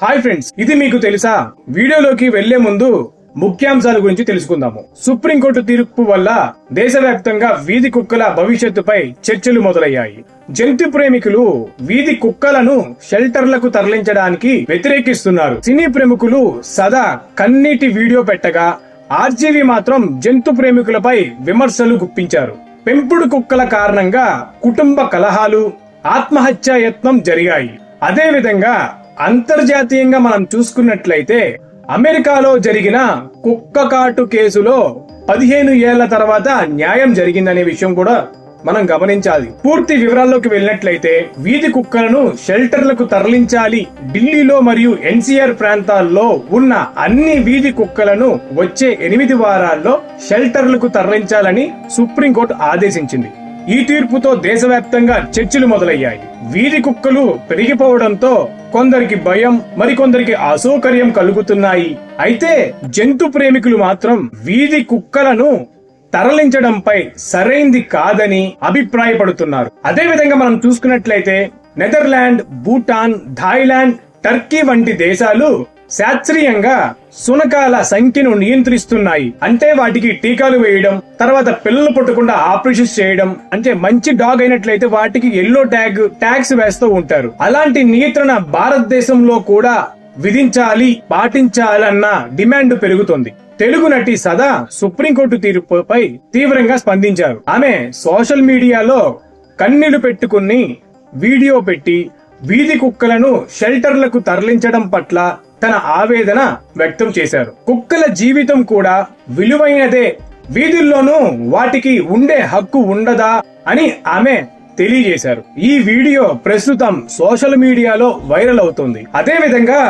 Hi friends, ఇది మీకు తెలుసా? వీడియోలోకి వెళ్లే ముందు ముఖ్యాంశాల గురించి తెలుసుకుందాము. సుప్రీంకోర్టు తీర్పు వల్ల దేశవ్యాప్తంగా వీధి కుక్కల భవిష్యత్తుపై చర్చలు మొదలయ్యాయి. జంతు ప్రేమికులు వీధి కుక్కలను షెల్టర్లకు తరలించడానికి వ్యతిరేకిస్తున్నారు. సినీ ప్రముఖులు సదా కన్నీటి వీడియో పెట్టగా ఆర్జీవీ మాత్రం జంతు ప్రేమికులపై విమర్శలు గుప్పించారు. పెంపుడు కుక్కల కారణంగా కుటుంబ కలహాలు, ఆత్మహత్యా యత్నం జరిగాయి. అదేవిధంగా అంతర్జాతీయంగా మనం చూసుకున్నట్లయితే అమెరికాలో జరిగిన కుక్క కాటు కేసులో 15 ఏళ్ల తర్వాత న్యాయం జరిగిందనే విషయం కూడా మనం గమనించాలి. పూర్తి వివరాల్లోకి వెళ్ళినట్లయితే వీధి కుక్కలను షెల్టర్లకు తరలించాలి. ఢిల్లీలో మరియు ఎన్సీఆర్ ప్రాంతాల్లో ఉన్న అన్ని వీధి కుక్కలను వచ్చే 8 వారాల్లో షెల్టర్లకు తరలించాలని సుప్రీంకోర్టు ఆదేశించింది. ఈ తీర్పుతో దేశవ్యాప్తంగా చర్చలు మొదలయ్యాయి. వీధి కుక్కలు పెరిగిపోవడంతో కొందరికి భయం, మరికొందరికి అసౌకర్యం కలుగుతున్నాయి. అయితే జంతు ప్రేమికులు మాత్రం వీధి కుక్కలను తరలించడంపై సరైంది కాదని అభిప్రాయపడుతున్నారు. అదేవిధంగా మనం చూసుకున్నట్లయితే నెదర్లాండ్, భూటాన్, థాయిలాండ్, టర్కీ వంటి దేశాలు శాస్త్రీయంగా శునకాల సంఖ్యను నియంత్రిస్తున్నాయి. అంటే వాటికి టీకాలు వేయడం, తర్వాత పిల్లలు పుట్టకుండా ఆపరేషన్ చేయడం. అంటే మంచి డాగ్ అయినట్లయితే వాటికి ఎల్లో ట్యాగ్స్ వేస్తూ ఉంటారు. అలాంటి నియంత్రణ భారతదేశంలో కూడా విధించాలి, పాటించాలన్న డిమాండ్ పెరుగుతుంది. తెలుగు నటి సదా సుప్రీంకోర్టు తీర్పుపై తీవ్రంగా స్పందించారు. ఆమె సోషల్ మీడియాలో కన్నీళ్లు పెట్టుకుని వీడియో పెట్టి వీధి కుక్కలను షెల్టర్లకు తరలించడం పట్ల తన ఆవేదన వ్యక్తం చేశారు. కుక్కల జీవితం కూడా విలువైనదే, వీధుల్లోనూ వాటికి ఉండే హక్కు ఉండదా అని ఆమె తెలియజేశారు. ఈ వీడియో ప్రస్తుతం సోషల్ మీడియాలో వైరల్ అవుతుంది. అదే విధంగా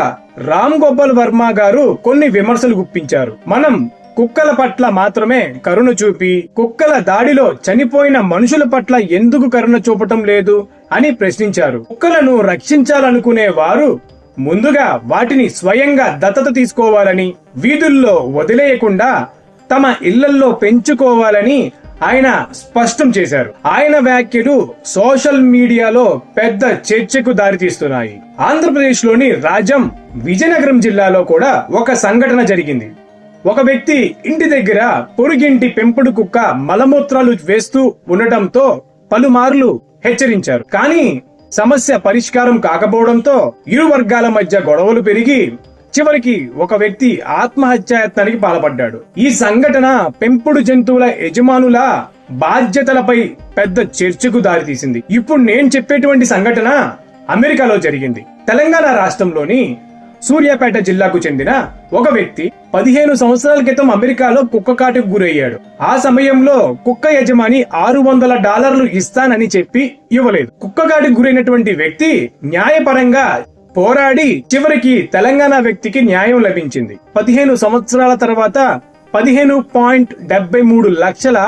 రామ్ గోపాల్ వర్మ గారు కొన్ని విమర్శలు గుప్పించారు. మనం కుక్కల పట్ల మాత్రమే కరుణ చూపి కుక్కల దాడిలో చనిపోయిన మనుషుల పట్ల ఎందుకు కరుణ చూపటం లేదు అని ప్రశ్నించారు. కుక్కలను రక్షించాలనుకునే వారు ముందుగా వాటిని స్వయంగా దత్తత తీసుకోవాలని, వీధుల్లో వదిలేయకుండా తమ ఇళ్లల్లో పెంచుకోవాలని ఆయన స్పష్టం చేశారు. ఆయన వ్యాఖ్యలు సోషల్ మీడియాలో పెద్ద చర్చకు దారితీస్తున్నాయి. ఆంధ్రప్రదేశ్ లోని రాజం, విజయనగరం జిల్లాలో కూడా ఒక సంఘటన జరిగింది. ఒక వ్యక్తి ఇంటి దగ్గర పొరుగింటి పెంపుడు కుక్క మలమూత్రాలు వేస్తూ ఉండటంతో పలుమార్లు హెచ్చరించారు. కానీ సమస్య పరిష్కారం కాకపోవడంతో ఇరు వర్గాల మధ్య గొడవలు పెరిగి చివరికి ఒక వ్యక్తి ఆత్మహత్యాయత్నానికి పాల్పడ్డాడు. ఈ సంఘటన పెంపుడు జంతువుల యజమానుల బాధ్యతలపై పెద్ద చర్చకు దారితీసింది. ఇప్పుడు నేను చెప్పేటువంటి సంఘటన అమెరికాలో జరిగింది. తెలంగాణ రాష్ట్రంలోని సూర్యాపేట జిల్లాకు చెందిన ఒక వ్యక్తి 15 సంవత్సరాల క్రితం అమెరికాలో కుక్క కాటుకు గురయ్యాడు. ఆ సమయంలో కుక్క యజమాని $600 ఇస్తానని చెప్పి ఇవ్వలేదు. కుక్క కాటుకు గురైనటువంటి వ్యక్తి న్యాయపరంగా పోరాడి చివరికి తెలంగాణ వ్యక్తికి న్యాయం లభించింది. 15 సంవత్సరాల తర్వాత 15.73 లక్షల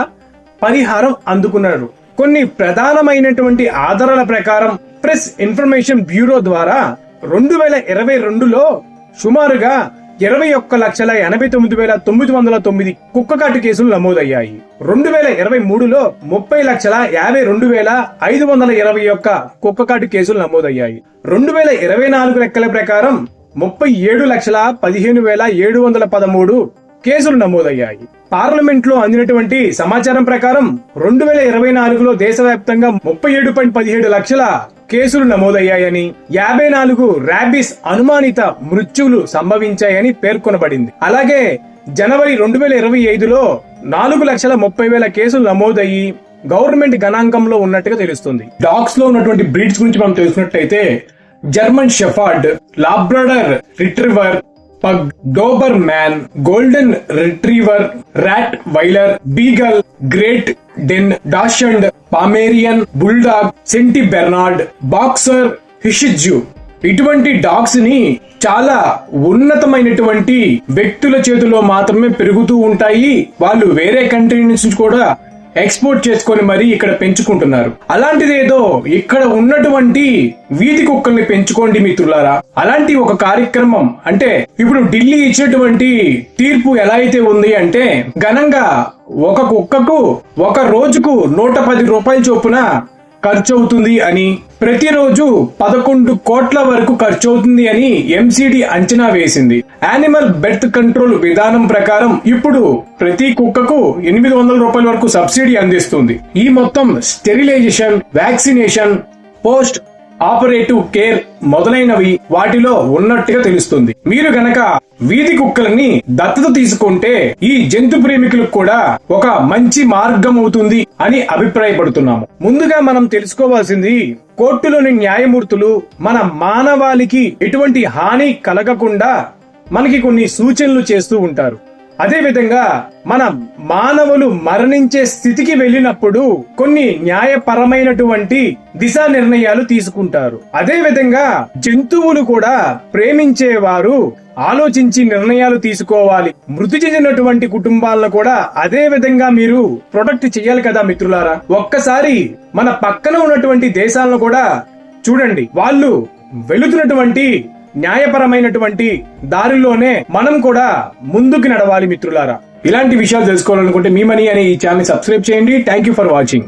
పరిహారం అందుకున్నారు. కొన్ని ప్రధానమైనటువంటి ఆధారాల ప్రకారం ప్రెస్ ఇన్ఫర్మేషన్ బ్యూరో ద్వారా 2022లో సుమారుగా 21,89,909 కుక్కకాటు కేసులు నమోదయ్యాయి. 2023లో 30,52,521 కుక్కకాటు కేసులు నమోదయ్యాయి. 2024 లెక్కల ప్రకారం 37,15,713 కేసులు నమోదయ్యాయి. పార్లమెంట్ లో అందినటువంటి సమాచారం ప్రకారం 2024లో దేశవ్యాప్తంగా 37.17 లక్షల కేసులు నమోదయ్యాయని, 54 ర్యాబిస్ అనుమానిత మృత్యువులు సంభవించాయని పేర్కొనబడింది. అలాగే జనవరి 2025లో 4,30,000 కేసులు నమోదయ్యి గవర్నమెంట్ గణాంకంలో ఉన్నట్టుగా తెలుస్తుంది. డాగ్స్ లో ఉన్నటువంటి బ్రీడ్స్ గురించి మనం తెలుసుకున్నట్లయితే German shepherd, Labrador retriever, pug, Doberman, golden retriever, Rottweiler, beagle, Great Dane, dachshund, Pomeranian, bulldog, Saint Bernard, boxer, హిషిజ్యూ ఇటువంటి డాగ్స్ ని చాలా ఉన్నతమైనటువంటి వ్యక్తుల చేతిలో మాత్రమే పెరుగుతూ ఉంటాయి. వాళ్ళు వేరే కంట్రీ నుంచి కూడా ఎక్స్పోర్ట్ చేసుకొని మరి ఇక్కడ పెంచుకుంటున్నారు. అలాంటిదేదో ఇక్కడ ఉన్నటువంటి వీధి కుక్కల్ని పెంచుకోండి మిత్రులారా. అలాంటి ఒక కార్యక్రమం అంటే ఇప్పుడు ఢిల్లీ ఇచ్చినటువంటి తీర్పు ఎలా అయితే ఉంది అంటే ఘనంగా ఒక కుక్కకు ఒక రోజుకు 110 రూపాయల చొప్పున ఖర్చు అవుతుంది అని, ప్రతిరోజు 11 కోట్ల వరకు ఖర్చు అవుతుంది అని ఎంసిడి అంచనా వేసింది. యానిమల్ బెర్త్ కంట్రోల్ విధానం ప్రకారం ఇప్పుడు ప్రతి కుక్కకు 800 రూపాయల వరకు సబ్సిడీ అందిస్తుంది. ఈ మొత్తం sterilisation, vaccination, post operative care మొదలైనవి వాటిలో ఉన్నట్టుగా తెలుస్తుంది. మీరు గనక వీధి కుక్కలని దత్తత తీసుకుంటే ఈ జంతు ప్రేమికులకు కూడా ఒక మంచి మార్గం అవుతుంది అని అభిప్రాయపడుతున్నాము. ముందుగా మనం తెలుసుకోవాల్సింది, కోర్టులోని న్యాయమూర్తులు మన మానవాళికి ఎటువంటి హాని కలగకుండా మనకి కొన్ని సూచనలు చేస్తూ ఉంటారు. అదే విధంగా మన మానవులు మరణించే స్థితికి వెళ్ళినప్పుడు కొన్ని న్యాయపరమైనటువంటి దిశా నిర్ణయాలు తీసుకుంటారు. అదే విధంగా జంతువులు కూడా ప్రేమించేవారు ఆలోచించి నిర్ణయాలు తీసుకోవాలి. మృతి చెందినటువంటి కుటుంబాలను కూడా అదే విధంగా మీరు ప్రొటెక్ట్ చేయాలి కదా మిత్రులారా. ఒక్కసారి మన పక్కన ఉన్నటువంటి దేశాలను కూడా చూడండి. వాళ్ళు వెళుతున్నటువంటి న్యాయపరమైనటువంటి దారిలోనే మనం కూడా ముందుకు నడవాలి మిత్రులారా. ఇలాంటి విషయాలు తెలుసుకోవాలనుకుంటే మీ మనీ అనే ఈ ఛానల్ సబ్స్క్రైబ్ చేయండి. Thank you for watching.